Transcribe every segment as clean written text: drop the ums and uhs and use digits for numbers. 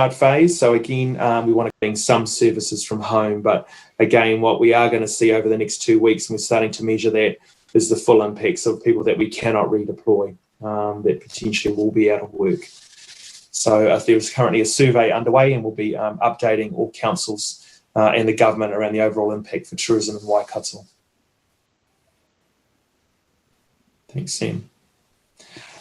phase. So again, we want to bring some services from home, but again, what we are going to see over the next 2 weeks, and we're starting to measure that, is the full impacts of people that we cannot redeploy, that potentially will be out of work. So there's currently a survey underway, and we'll be updating all councils and the government around the overall impact for tourism in Waikato. Thanks, Sam.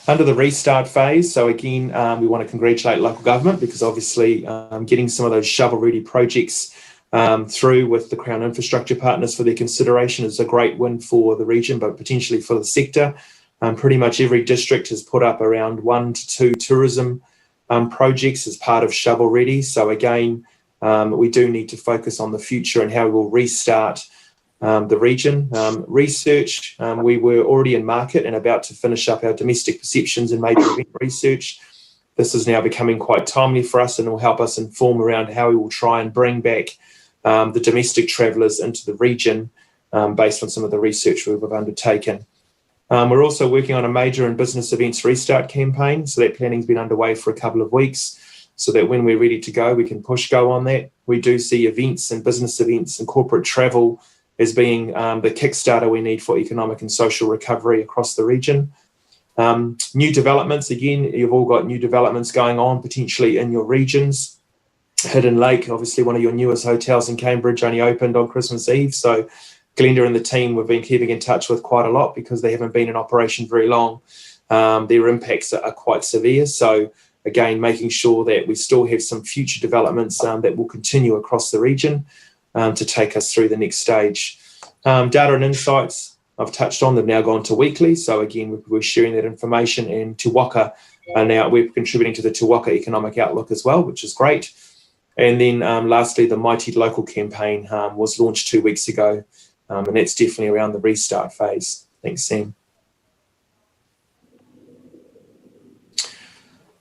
Under the restart phase, so again, we want to congratulate local government, because obviously getting some of those shovel-ready projects through with the Crown Infrastructure Partners for their consideration is a great win for the region, but potentially for the sector. Pretty much every district has put up around 1 to 2 tourism projects as part of shovel-ready. So again, we do need to focus on the future and how we will restart the region. Research, we were already in market and about to finish up our domestic perceptions and major event research. This is now becoming quite timely for us and will help us inform around how we will try and bring back the domestic travellers into the region based on some of the research we've undertaken. We're also working on a major and business events restart campaign. So that planning's been underway for a couple of weeks, so that when we're ready to go, we can push go on that. We do see events and business events and corporate travel as being the kickstarter we need for economic and social recovery across the region. New developments, again, you've all got new developments going on potentially in your regions. Hidden Lake, obviously one of your newest hotels in Cambridge, only opened on Christmas Eve. So Glenda and the team we've been keeping in touch with quite a lot, because they haven't been in operation very long. Their impacts are quite severe. So again, making sure that we still have some future developments that will continue across the region to take us through the next stage. Data and insights, I've touched on, they've now gone to weekly. So again, we're sharing that information, and Te Waka are now, we're contributing to the Te Waka Economic Outlook as well, which is great. And then lastly, the Mighty Local campaign was launched 2 weeks ago, and that's definitely around the restart phase. Thanks, Sam.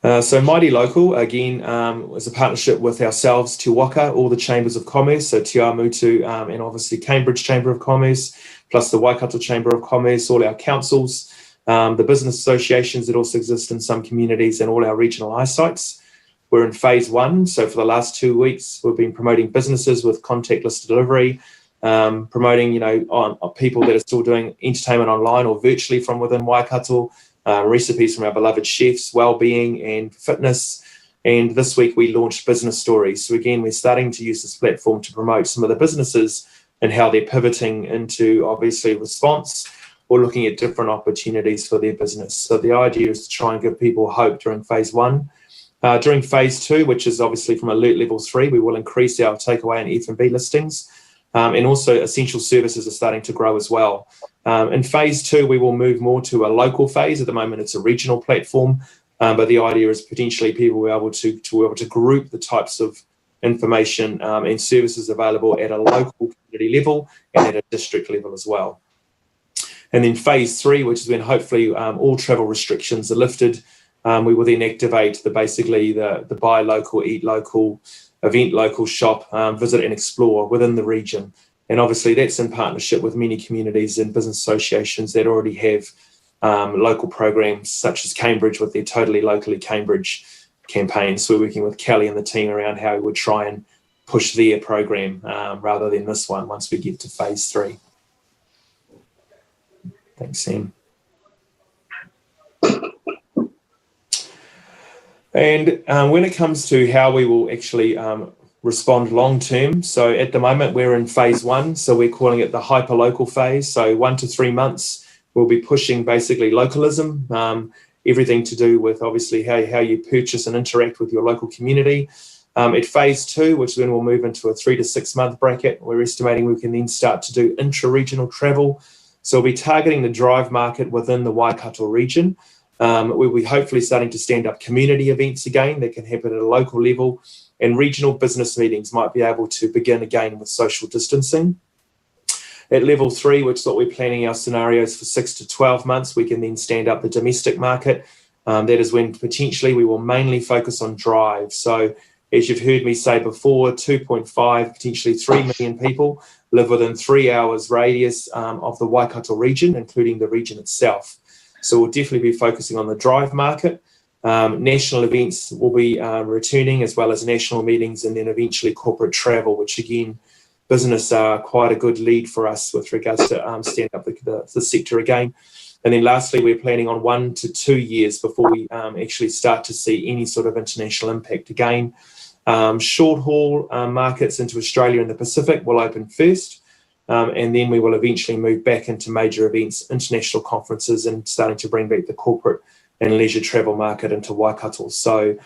So Mighty Local, again, was a partnership with ourselves, Te Waka, all the chambers of commerce, so Te Awamutu and obviously Cambridge Chamber of Commerce, plus the Waikato Chamber of Commerce, all our councils, the business associations that also exist in some communities, and all our regional eyesights. We're in phase 1, so for the last 2 weeks, we've been promoting businesses with contactless delivery, promoting, on people that are still doing entertainment online or virtually from within Waikato, recipes from our beloved chefs, well-being and fitness. And this week we launched Business Stories. So again, we're starting to use this platform to promote some of the businesses and how they're pivoting into obviously response or looking at different opportunities for their business. So the idea is to try and give people hope during phase 1. During phase 2, which is obviously from alert level 3, we will increase our takeaway and F&B listings. And also essential services are starting to grow as well. In phase 2, we will move more to a local phase. At the moment, it's a regional platform, but the idea is potentially people will be able to group the types of information and services available at a local community level and at a district level as well. And then phase 3, which is when hopefully all travel restrictions are lifted, we will then activate the buy local, eat local, event local, shop, visit and explore within the region. And obviously that's in partnership with many communities and business associations that already have local programs, such as Cambridge with their Totally Locally Cambridge campaign. So we're working with Kelly and the team around how we would try and push their program rather than this one once we get to phase 3. Thanks, Sam. And when it comes to how we will actually respond long term, so at the moment we're in phase 1, so we're calling it the hyperlocal phase. So 1 to 3 months we'll be pushing basically localism, everything to do with obviously how you purchase and interact with your local community. At phase 2, which then will move into a 3 to 6 month bracket, we're estimating we can then start to do intra-regional travel. So we'll be targeting the drive market within the Waikato region. We'll be hopefully starting to stand up community events again that can happen at a local level, and regional business meetings might be able to begin again with social distancing. At level 3, which is what we're planning our scenarios for 6 to 12 months, we can then stand up the domestic market. That is when potentially we will mainly focus on drive. So as you've heard me say before, 2.5, potentially 3 million people live within 3 hours radius of the Waikato region, including the region itself. So we'll definitely be focusing on the drive market. National events will be returning, as well as national meetings, and then eventually corporate travel, which again, business are quite a good lead for us with regards to stand up the sector again. And then lastly, we're planning on 1 to 2 years before we actually start to see any sort of international impact again. Short haul markets into Australia and the Pacific will open first, and then we will eventually move back into major events, international conferences, and starting to bring back the corporate and leisure travel market into Waikato. So